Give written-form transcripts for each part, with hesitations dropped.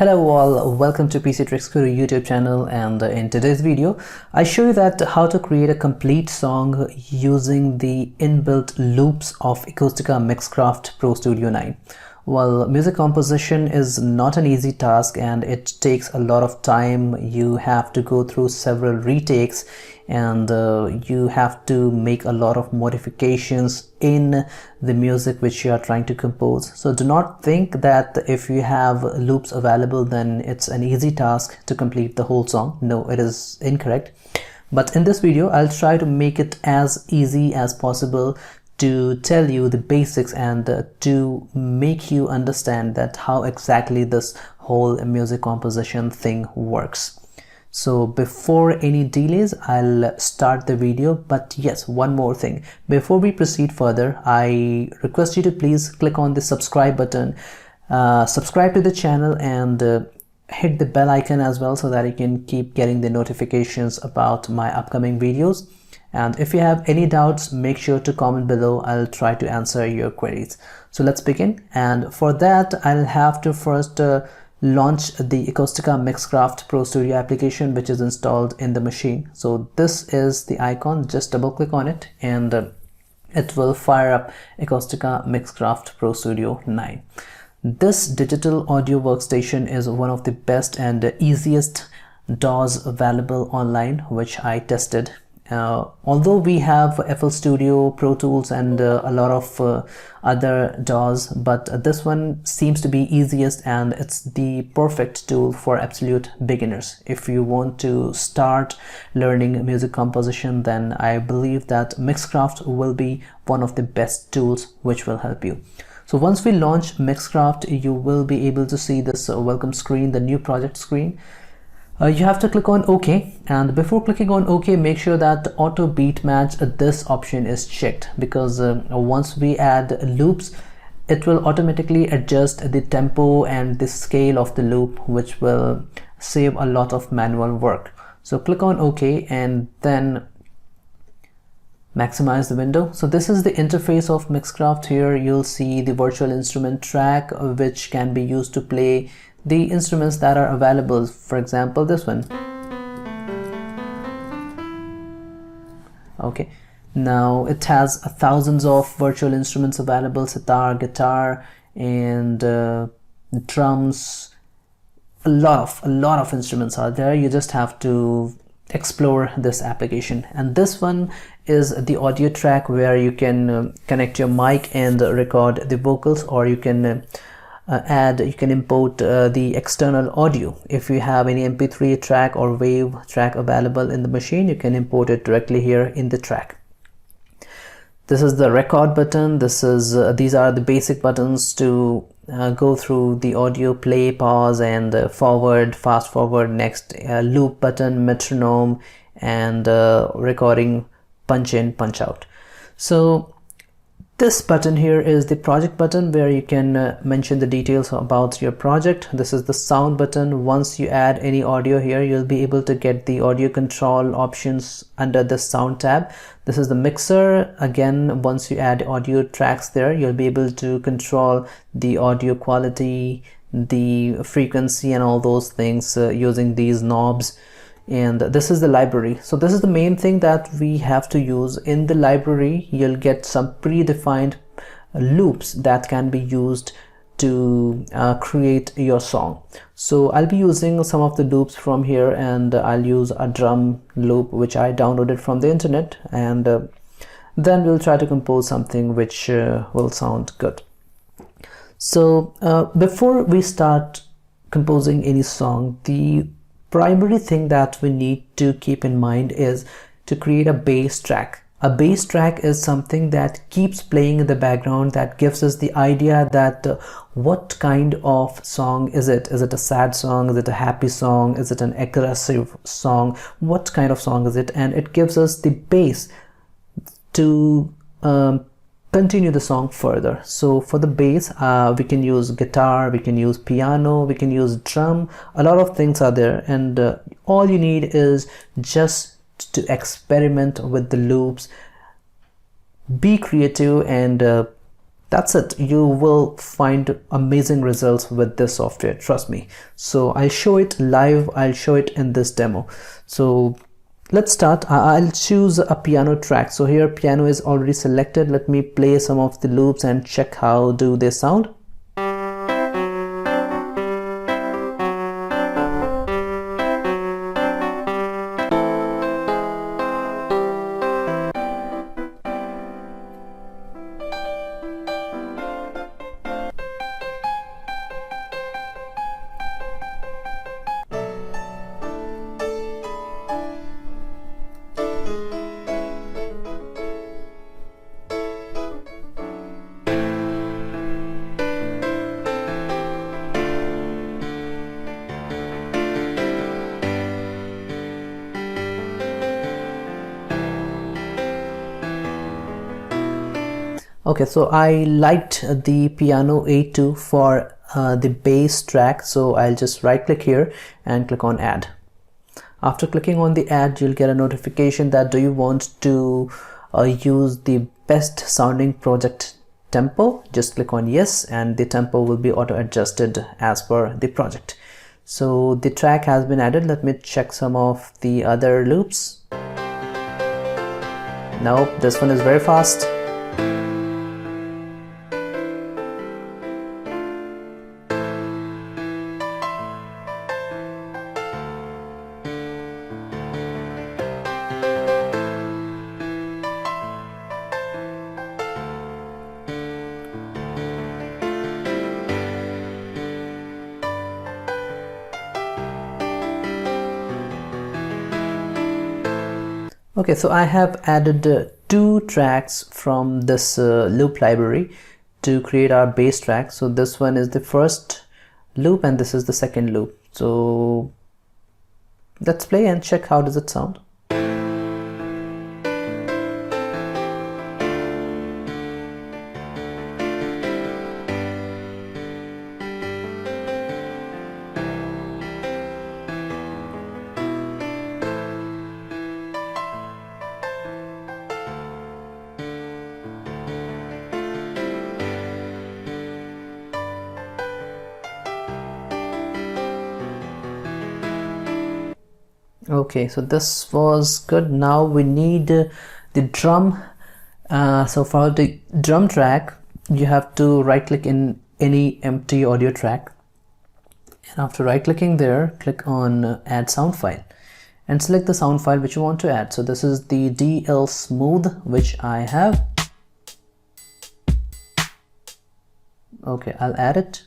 Hello all, welcome to PC Tricks Guru YouTube channel, and in today's video I show you that how to create a complete song using the inbuilt loops of Acoustica Mixcraft Pro Studio 9. Well, music composition is not an easy task and it takes a lot of time. You have to go through several retakes and you have to make a lot of modifications in the music which you are trying to compose. So do not think that if you have loops available then it's an easy task to complete the whole song. No, it is incorrect. But in this video I'll try to make it as easy as possible to tell you the basics and to make you understand that how exactly this whole music composition thing works. So before any delays, I'll start the video. But yes, one more thing. Before we proceed further, I request you to please click on the subscribe button, subscribe to the channel, and hit the bell icon as well so that you can keep getting the notifications about my upcoming videos. And if you have any doubts, make sure to comment below. I'll try to answer your queries. So let's begin. And for that, I'll have to first launch the Acoustica Mixcraft Pro Studio application, which is installed in the machine. So this is the icon. Just double click on it and it will fire up Acoustica Mixcraft Pro Studio 9. This digital audio workstation is one of the best and easiest DAWs available online, which I tested. Although we have FL Studio, Pro Tools, and a lot of other DAWs, but this one seems to be easiest and it's the perfect tool for absolute beginners. If you want to start learning music composition, then I believe that Mixcraft will be one of the best tools which will help you. So once we launch Mixcraft, you will be able to see this welcome screen, the new project screen. You have to click on OK, and before clicking on OK, make sure that auto beat match, this option is checked, because once we add loops, it will automatically adjust the tempo and the scale of the loop, which will save a lot of manual work. So click on OK and then maximize the window. So this is the interface of Mixcraft. Here you'll see the virtual instrument track, which can be used to play the instruments that are available. For example, this one. Okay, now it has thousands of virtual instruments available: sitar, guitar, and drums. A lot of instruments are there. You just have to explore this application. And this one is the audio track, where you can connect your mic and record the vocals, or you can you can import the external audio. If you have any MP3 track or WAV track available in the machine, you can import it directly here in the track. This is the record button. This is these are the basic buttons to go through the audio: play, pause, and forward, fast forward, next, loop button, metronome, and recording, punch in, punch out. So this button here is the project button, where you can mention the details about your project. This is the sound button. Once you add any audio here, you'll be able to get the audio control options under the sound tab. This is the mixer. Again, once you add audio tracks there, you'll be able to control the audio quality, the frequency, and all those things using these knobs. And this is the library. So this is the main thing that we have to use. In the library, you'll get some predefined loops that can be used to create your song. So I'll be using some of the loops from here, and I'll use a drum loop which I downloaded from the internet, and then we'll try to compose something which will sound good. So before we start composing any song, the primary thing that we need to keep in mind is to create a bass track. A bass track is something that keeps playing in the background, that gives us the idea that what kind of song is it? Is it a sad song? Is it a happy song? Is it an aggressive song? What kind of song is it? And it gives us the bass to continue the song further. So for the bass, we can use guitar, we can use piano, we can use drum. A lot of things are there, and all you need is just to experiment with the loops, be creative, and That's it. You will find amazing results with this software, trust me. So I'll show it live, I'll show it in this demo. So let's start. I'll choose a piano track. So here piano is already selected. Let me play some of the loops and check how do they sound. Okay, so I liked the piano A2 for the bass track, so I'll just right click here and click on add. After clicking on the add, you'll get a notification that do you want to use the best sounding project tempo. Just click on yes, and the tempo will be auto adjusted as per the project. So the track has been added. Let me check some of the other loops. Nope, this one is very fast. Okay, so I have added two tracks from this loop library to create our bass track. So this one is the first loop and this is the second loop. So let's play and check how does it sound. Okay, so this was good. Now we need the drum. So for the drum track, you have to right click in any empty audio track, and after right clicking there, click on add sound file and select the sound file which you want to add. So this is the DL Smooth, which I have. Okay, I'll add it.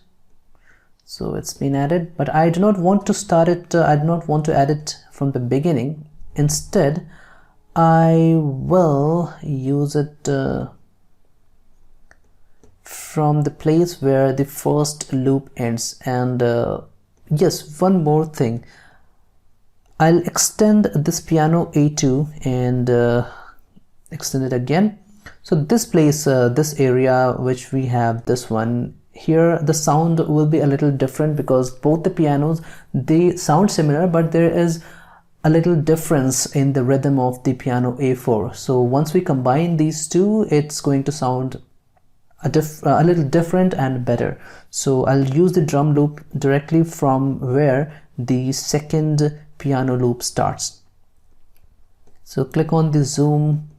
So it's been added, but I do not want to start it, I do not want to add it from the beginning. Instead, I will use it from the place where the first loop ends. And yes, one more thing. I'll extend this piano A2 and extend it again. So this place, this area which we have, this one, here the sound will be a little different because both the pianos, they sound similar, but there is a little difference in the rhythm of the piano A4. So once we combine these two, it's going to sound a little different and better. So I'll use the drum loop directly from where the second piano loop starts. So click on the zoom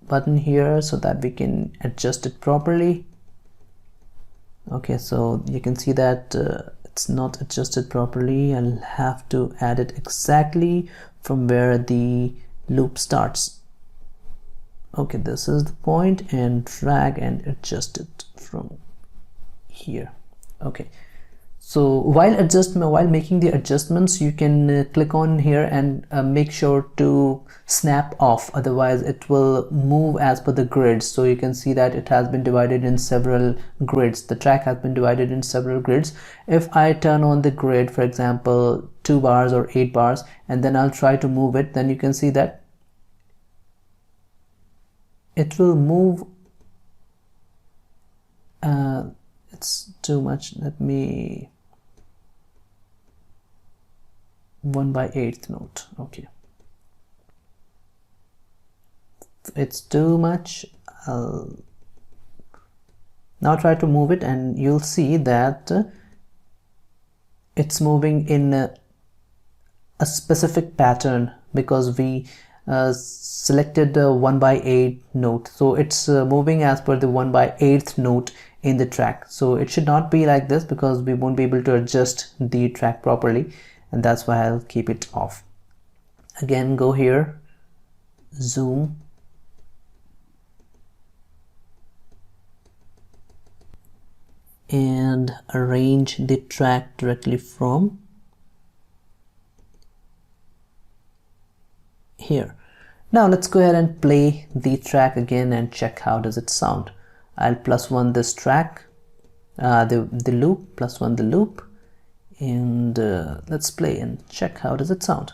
button here so that we can adjust it properly. Okay, so you can see that it's not adjusted properly. I'll have to add it exactly from where the loop starts. Okay, this is the point, and drag and adjust it from here. Okay, so while making the adjustments, you can click on here and make sure to snap off, otherwise it will move as per the grids. So you can see that it has been divided in several grids. The track has been divided in several grids. If I turn on the grid, for example 2 bars or 8 bars, and then I'll try to move it, then you can see that it will move. It's too much. Let me 1/8 note. Okay, it's too much. Now try to move it and you'll see that it's moving in a specific pattern because we selected the 1/8 note, so it's moving as per the 1/8 note in the track. So it should not be like this because we won't be able to adjust the track properly, and that's why I'll keep it off. Again, go here, zoom, and arrange the track directly from here. Now let's go ahead and play the track again and check how does it sound. I'll +1 this track, the loop, +1 the loop, and let's play and check how does it sound.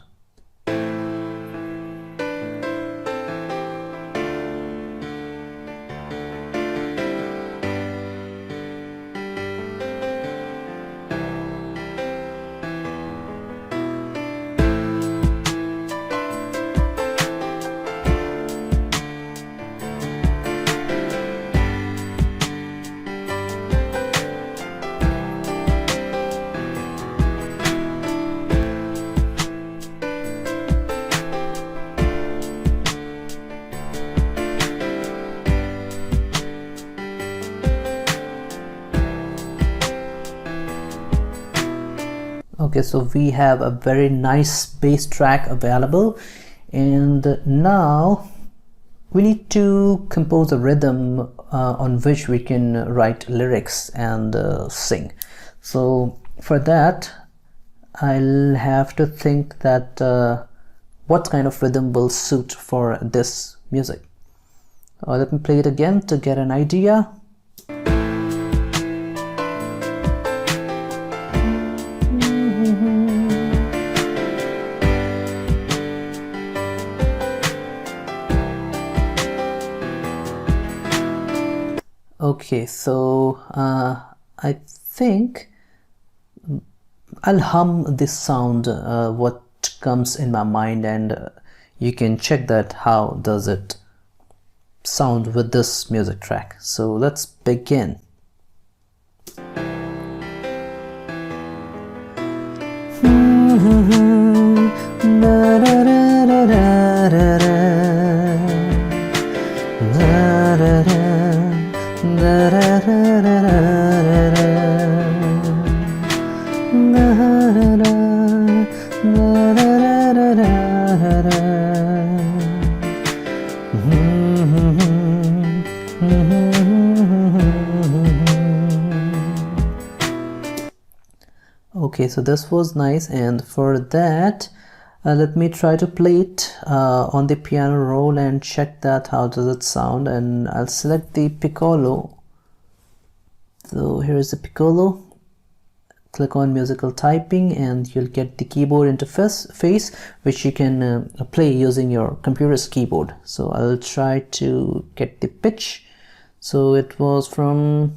Okay, so we have a very nice bass track available, and now we need to compose a rhythm on which we can write lyrics and sing. So for that I'll have to think that what kind of rhythm will suit for this music. Let me play it again to get an idea. Okay, so I think I'll hum this sound, what comes in my mind, and you can check that how does it sound with this music track. So let's begin. Okay, so this was nice, and for that let me try to play it on the piano roll and check that how does it sound. And I'll select the piccolo. So here is the piccolo. Click on musical typing and you'll get the keyboard interface which you can play using your computer's keyboard. So I'll try to get the pitch. So it was from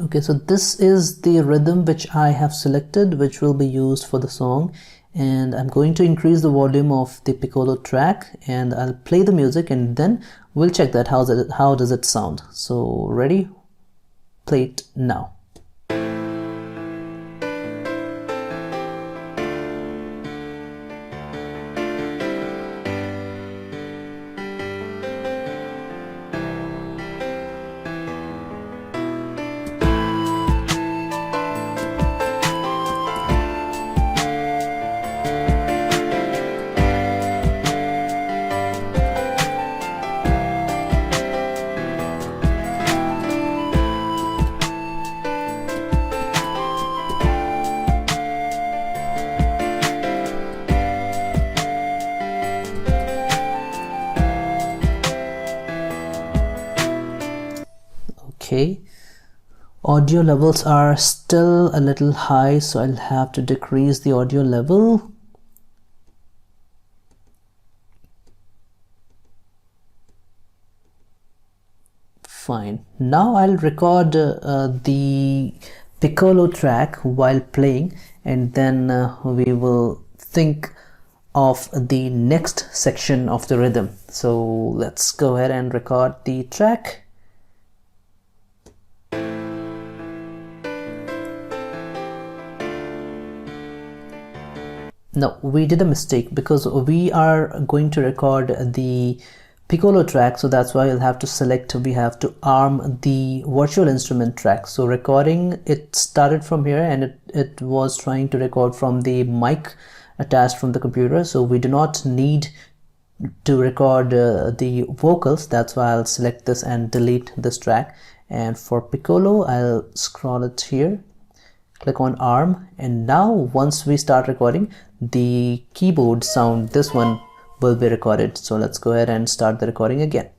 okay, so this is the rhythm which I have selected, which will be used for the song, and I'm going to increase the volume of the piccolo track and I'll play the music and then we'll check that how does it sound. So ready? Play it now. Okay, audio levels are still a little high, so I'll have to decrease the audio level. Fine. Now I'll record the piccolo track while playing, and then we will think of the next section of the rhythm. So let's go ahead and record the track. No, we did a mistake because we are going to record the piccolo track, so that's why you'll have to select, we have to arm the virtual instrument track. So recording, it started from here and it was trying to record from the mic attached from the computer, so we do not need to record the vocals. That's why I'll select this and delete this track. And for piccolo, I'll scroll it here, click on arm, and now once we start recording, the keyboard sound, this one, will be recorded. So let's go ahead and start the recording again.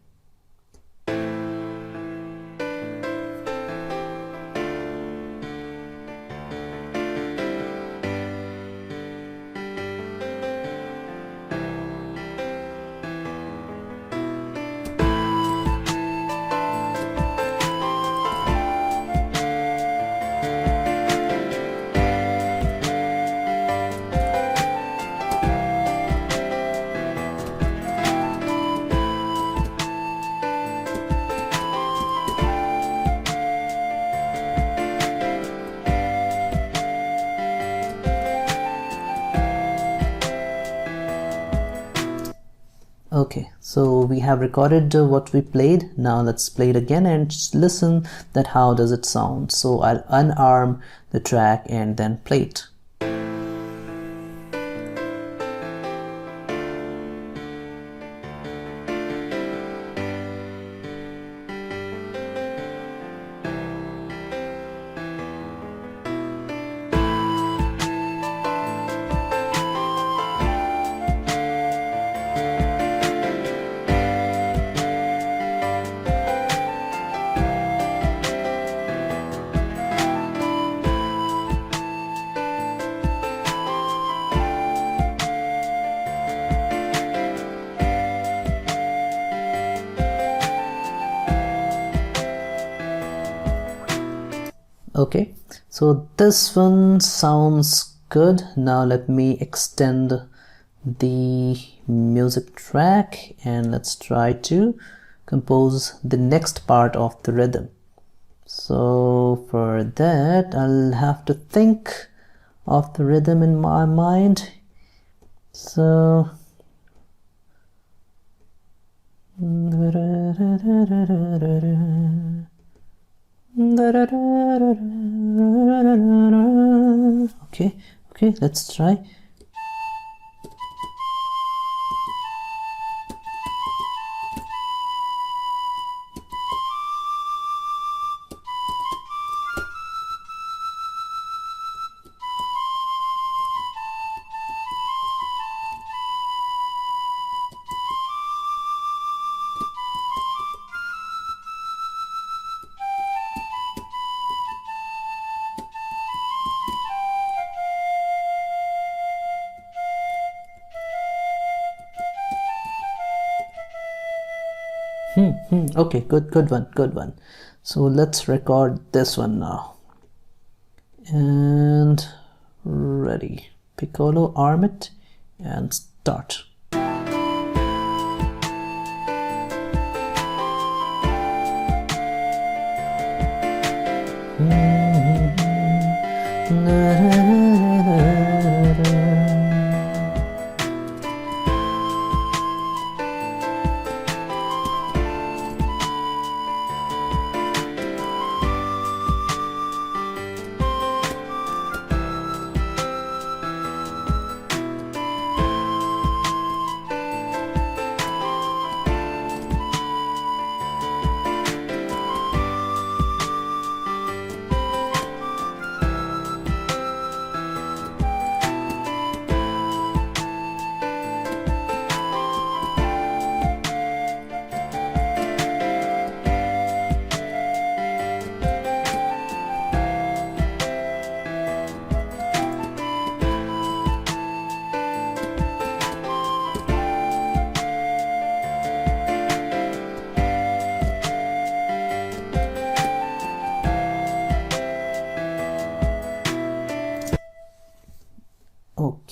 Okay, so we have recorded what we played. Now let's play it again and just listen that how does it sound. So I'll unarm the track and then play it. Okay, so this one sounds good. Now let me extend the music track and let's try to compose the next part of the rhythm. So for that, I'll have to think of the rhythm in my mind. So okay, let's try. Okay, good one. So let's record this one now. And ready. Piccolo, arm it, and start.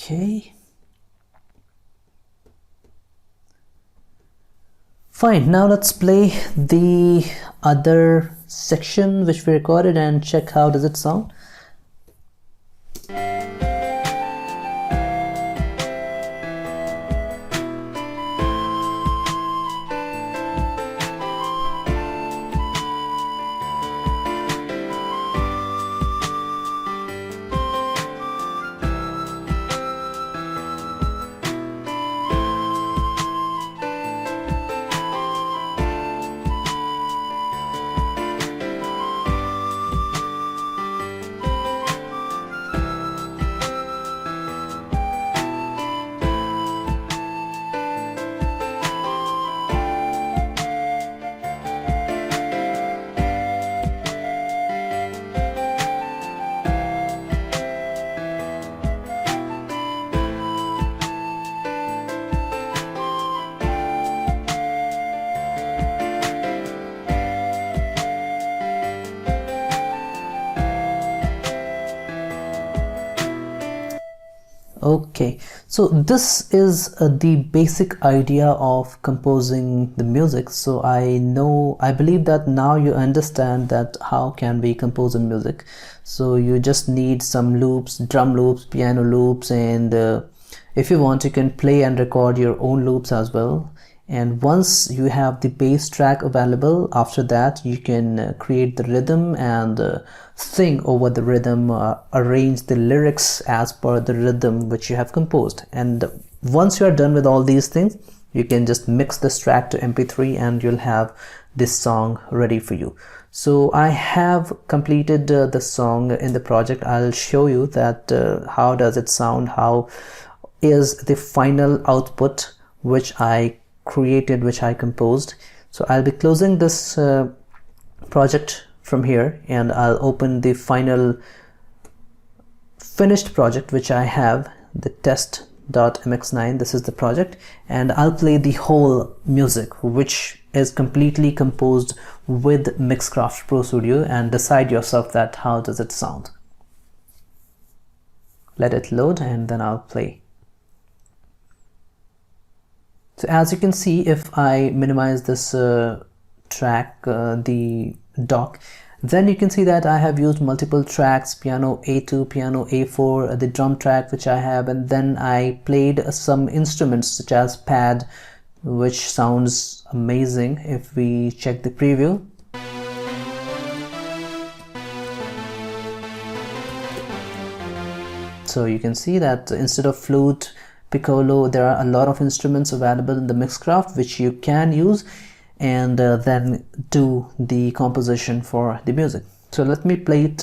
Okay. Fine, now let's play the other section which we recorded and check how does it sound. Okay, so this is the basic idea of composing the music. So I believe that now you understand that how can we compose a music. So you just need some loops, drum loops, piano loops, and if you want you can play and record your own loops as well. And once you have the bass track available, after that you can create the rhythm and sing over the rhythm, arrange the lyrics as per the rhythm which you have composed. And once you are done with all these things, you can just mix this track to MP3 and you'll have this song ready for you. So I have completed the song in the project. I'll show you that how does it sound, how is the final output which I created, which I composed. So I'll be closing this project from here and I'll open the final finished project which I have, the test.mx9. this is the project, and I'll play the whole music which is completely composed with Mixcraft Pro Studio, and decide yourself that how does it sound. Let it load and then I'll play. So as you can see, if I minimize this track, the dock, then you can see that I have used multiple tracks, piano A2, piano A4, the drum track which I have, and then I played some instruments such as pad, which sounds amazing if we check the preview. So you can see that instead of flute, piccolo, there are a lot of instruments available in the Mixcraft which you can use and then do the composition for the music. So let me play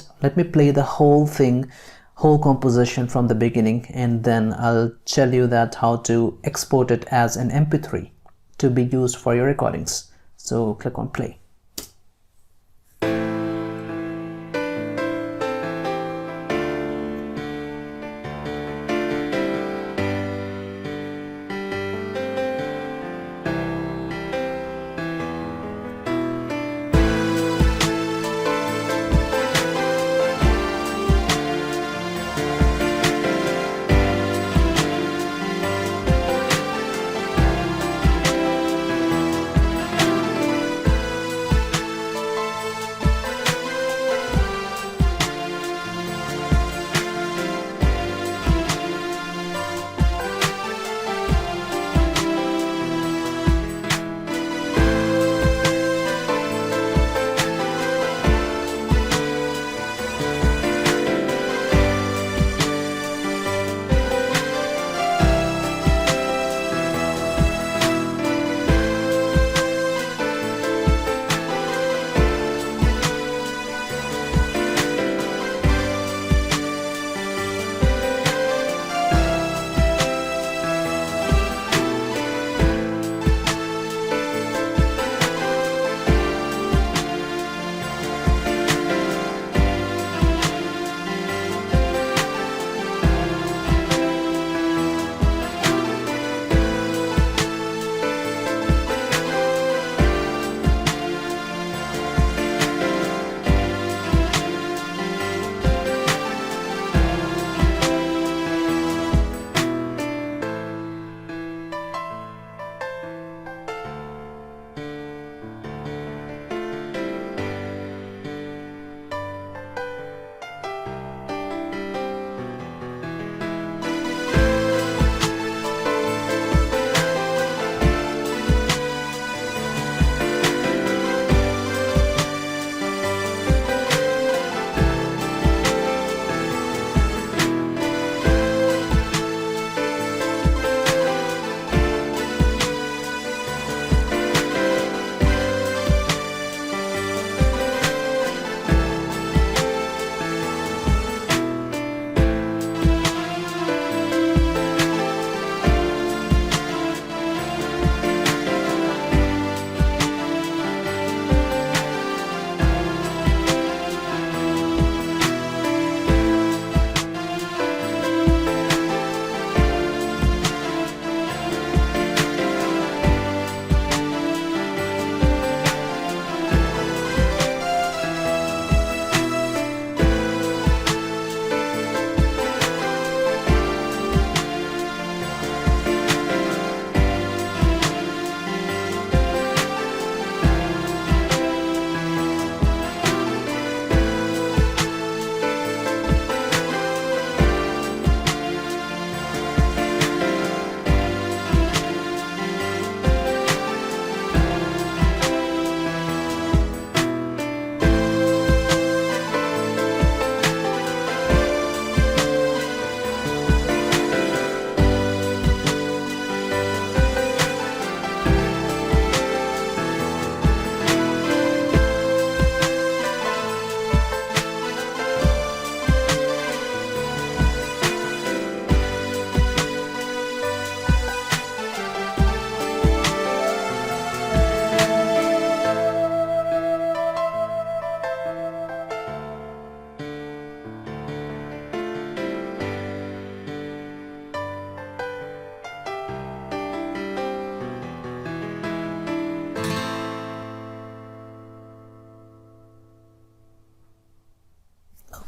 the whole thing, whole composition from the beginning, and then I'll tell you that how to export it as an MP3 to be used for your recordings. So click on play.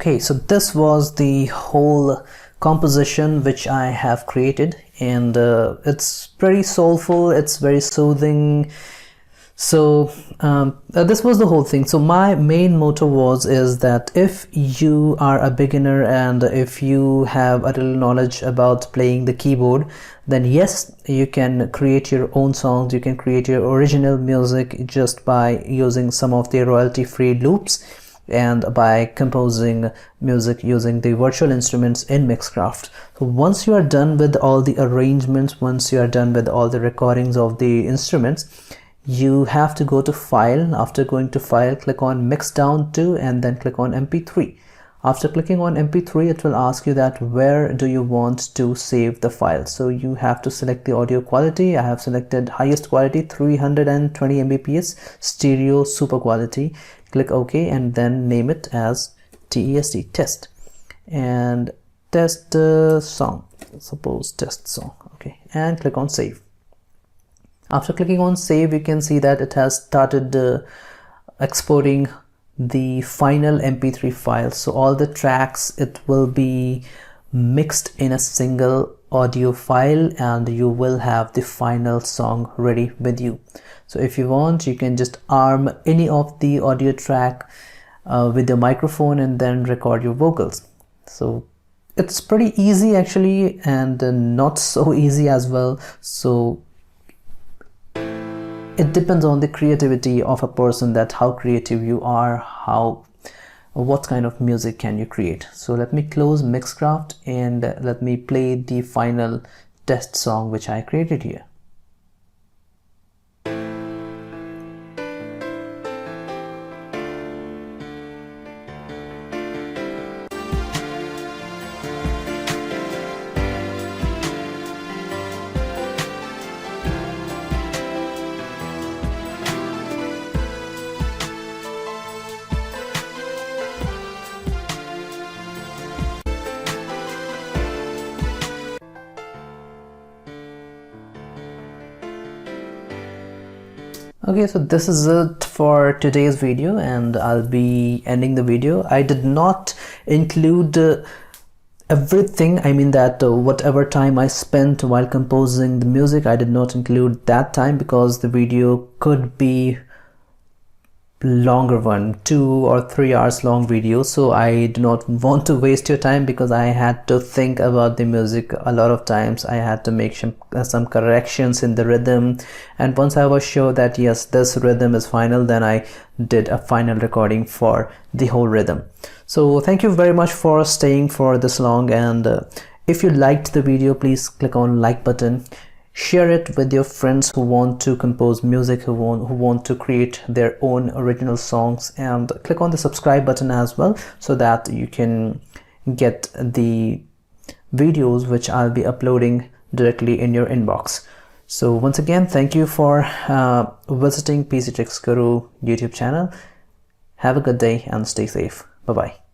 Okay, so this was the whole composition which I have created, and it's very soulful, it's very soothing. So this was the whole thing. So my main motto is that if you are a beginner and if you have a little knowledge about playing the keyboard, then yes, you can create your own songs, you can create your original music just by using some of the royalty-free loops and by composing music using the virtual instruments in Mixcraft. So once you are done with all the arrangements, once you are done with all the recordings of the instruments, you have to go to File. After going to File, click on Mix Down To and then click on MP3. After clicking on MP3, it will ask you that where do you want to save the file. So you have to select the audio quality. I have selected highest quality, 320 Mbps, stereo super quality. Click OK and then name it as TEST, test, and test song, suppose test song. Okay, and click on Save. After clicking on Save, you can see that it has started exporting the final MP3 file. So all the tracks, it will be mixed in a single audio file and you will have the final song ready with you. So if you want, you can just arm any of the audio track with your microphone and then record your vocals. So it's pretty easy actually, and not so easy as well. So it depends on the creativity of a person, that how creative you are, what kind of music can you create. So let me close Mixcraft and let me play the final test song which I created here. Okay, so this is it for today's video and I'll be ending the video. I did not include everything. I mean that whatever time I spent while composing the music, I did not include that time because the video could be longer one, 2 or 3 hours long video. So I do not want to waste your time because I had to think about the music a lot of times. I had to make some corrections in the rhythm, and once I was sure that yes, this rhythm is final, then I did a final recording for the whole rhythm. So thank you very much for staying for this long, and if you liked the video, please click on like button. Share it with your friends who want to compose music, who want to create their own original songs, and click on the subscribe button as well so that you can get the videos which I'll be uploading directly in your inbox. So once again, thank you for visiting PC Tricks Guru YouTube channel. Have a good day and stay safe. Bye bye.